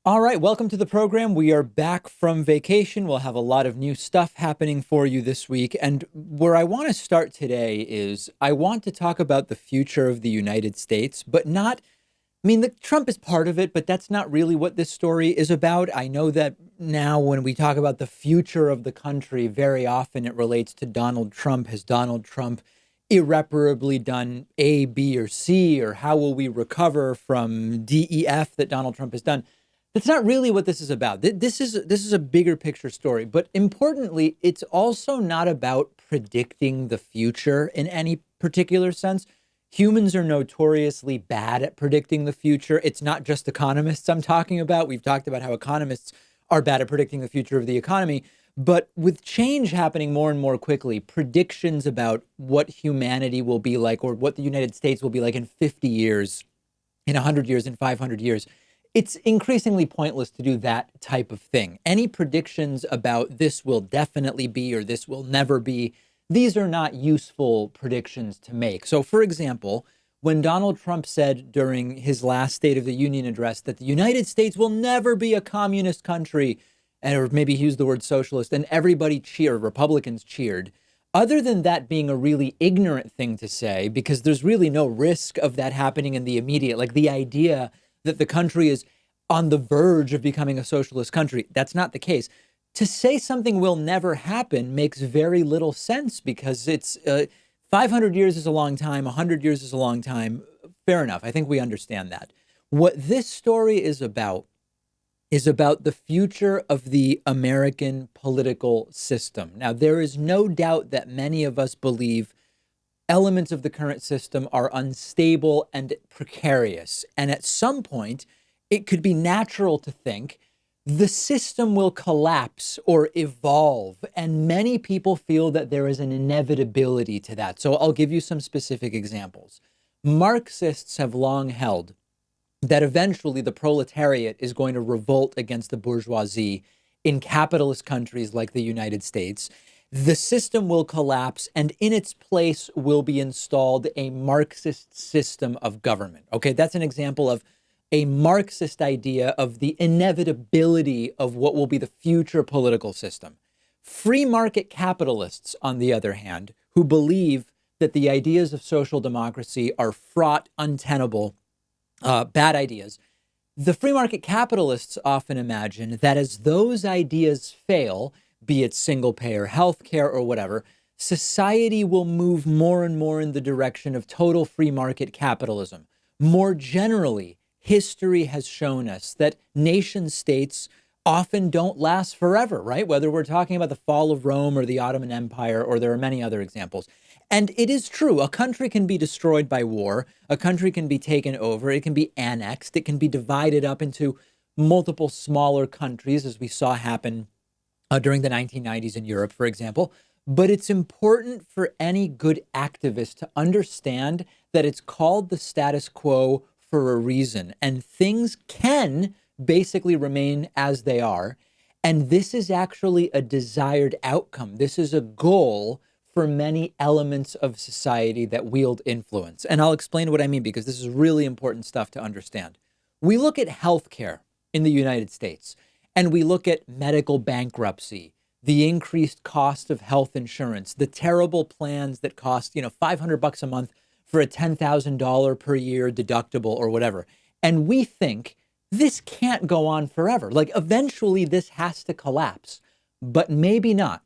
All right, welcome to the program. We are back from vacation. We'll have a lot of new stuff happening for you this week. And where I want to start today is I want to talk about the future of the United States, but not, Trump is part of it, but that's not really what this story is about. I know that now when we talk about the future of the country, very often it relates to Donald Trump. Has Donald Trump irreparably done A, B, or C, or how will we recover from DEF that Donald Trump has done? That's not really what this is about. This is a bigger picture story, but importantly, it's also not about predicting the future in any particular sense. Humans are notoriously bad at predicting the future. It's not just economists I'm talking about. We've talked about how economists are bad at predicting the future of the economy. But with change happening more and more quickly, predictions about what humanity will be like or what the United States will be like in 50 years, in 100 years, in 500 years, it's increasingly pointless to do that type of thing. Any predictions about this will definitely be or this will never be, these are not useful predictions to make. So, for example, when Donald Trump said during his last State of the Union address that the United States will never be a communist country, or maybe he used the word socialist, and everybody cheered, Republicans cheered. Other than that being a really ignorant thing to say, because there's really no risk of that happening in the immediate, like the idea that the country is on the verge of becoming a socialist country. That's not the case. To say something will never happen makes very little sense because it's 500 years is a long time, 100 years is a long time. Fair enough. I think we understand that. What this story is about the future of the American political system. Now, there is no doubt that many of us believe elements of the current system are unstable and precarious. And at some point, it could be natural to think the system will collapse or evolve. And many people feel that there is an inevitability to that. So I'll give you some specific examples. Marxists have long held that eventually the proletariat is going to revolt against the bourgeoisie in capitalist countries like the United States. The system will collapse, and in its place will be installed a Marxist system of government. Okay, that's an example of a Marxist idea of the inevitability of what will be the future political system. Free market capitalists, on the other hand, who believe that the ideas of social democracy are fraught, untenable, bad ideas. The free market capitalists often imagine that as those ideas fail, be it single payer healthcare or whatever, society will move more and more in the direction of total free market capitalism. More generally, history has shown us that nation states often don't last forever, right? Whether we're talking about the fall of Rome or the Ottoman Empire, or there are many other examples. And it is true, a country can be destroyed by war, a country can be taken over, it can be annexed, it can be divided up into multiple smaller countries, as we saw happen during the 1990s in Europe, for example. But it's important for any good activist to understand that it's called the status quo for a reason, and things can basically remain as they are. And this is actually a desired outcome. This is a goal for many elements of society that wield influence. And I'll explain what I mean, because this is really important stuff to understand. We look at healthcare in the United States, and we look at medical bankruptcy, the increased cost of health insurance, the terrible plans that cost, $500 a month for a $10,000 per year deductible or whatever. And we think this can't go on forever. Like eventually this has to collapse, but maybe not.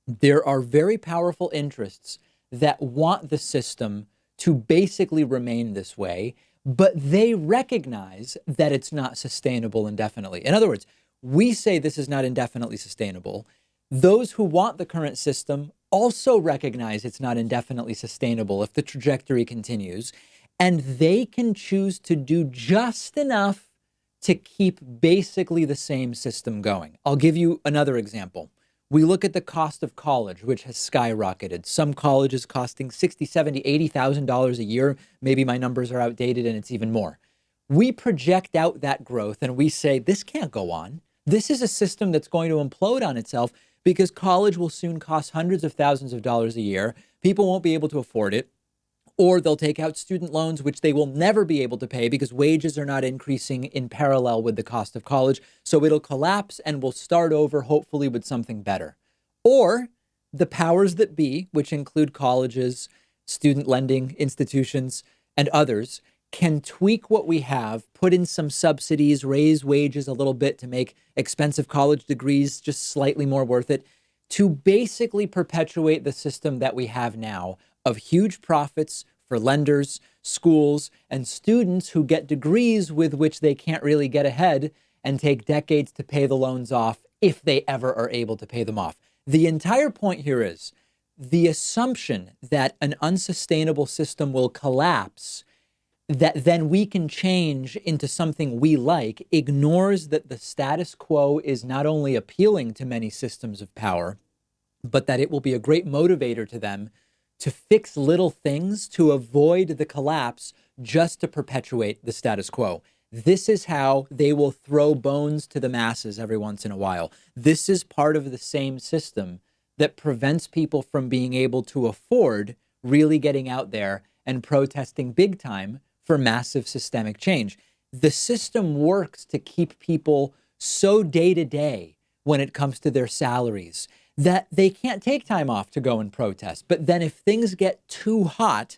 There are very powerful interests that want the system to basically remain this way, but they recognize that it's not sustainable indefinitely. In other words, we say this is not indefinitely sustainable. Those who want the current system also recognize it's not indefinitely sustainable if the trajectory continues, and they can choose to do just enough to keep basically the same system going. I'll give you another example. We look at the cost of college, which has skyrocketed. Some colleges costing $60,000, $70,000, $80,000 a year. Maybe my numbers are outdated and it's even more. We project out that growth and we say, this can't go on. This is a system that's going to implode on itself because college will soon cost hundreds of thousands of dollars a year. People won't be able to afford it. or they'll take out student loans, which they will never be able to pay because wages are not increasing in parallel with the cost of college. So it'll collapse and we'll start over, hopefully with something better. Or the powers that be, which include colleges, student lending institutions, and others, can tweak what we have, put in some subsidies, raise wages a little bit to make expensive college degrees just slightly more worth it, to basically perpetuate the system that we have now of huge profits for lenders, schools, and students who get degrees with which they can't really get ahead and take decades to pay the loans off if they ever are able to pay them off. The entire point here is the assumption that an unsustainable system will collapse, that then we can change into something we like, ignores that the status quo is not only appealing to many systems of power, but that it will be a great motivator to them to fix little things to avoid the collapse just to perpetuate the status quo. This is how they will throw bones to the masses every once in a while. This is part of the same system that prevents people from being able to afford really getting out there and protesting big time for massive systemic change. The system works to keep people so day to day when it comes to their salaries that they can't take time off to go and protest. But then if things get too hot,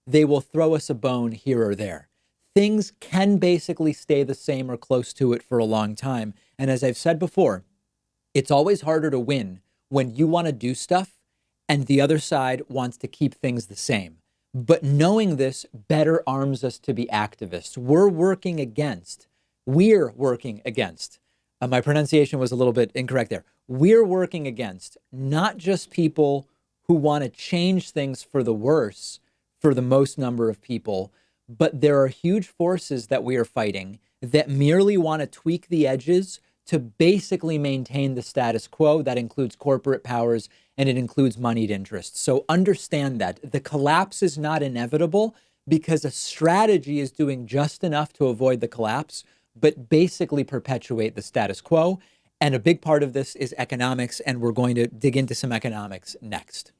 they will throw us a bone here or there. Things can basically stay the same or close to it for a long time. And as I've said before, it's always harder to win when you want to do stuff and the other side wants to keep things the same. But knowing this better arms us to be activists. We're working against, my pronunciation was a little bit incorrect there. We're working against not just people who want to change things for the worse for the most number of people, but there are huge forces that we are fighting that merely want to tweak the edges to basically maintain the status quo. That includes corporate powers and it includes moneyed interests. So understand that the collapse is not inevitable because a strategy is doing just enough to avoid the collapse, but basically perpetuate the status quo. And a big part of this is economics, and we're going to dig into some economics next.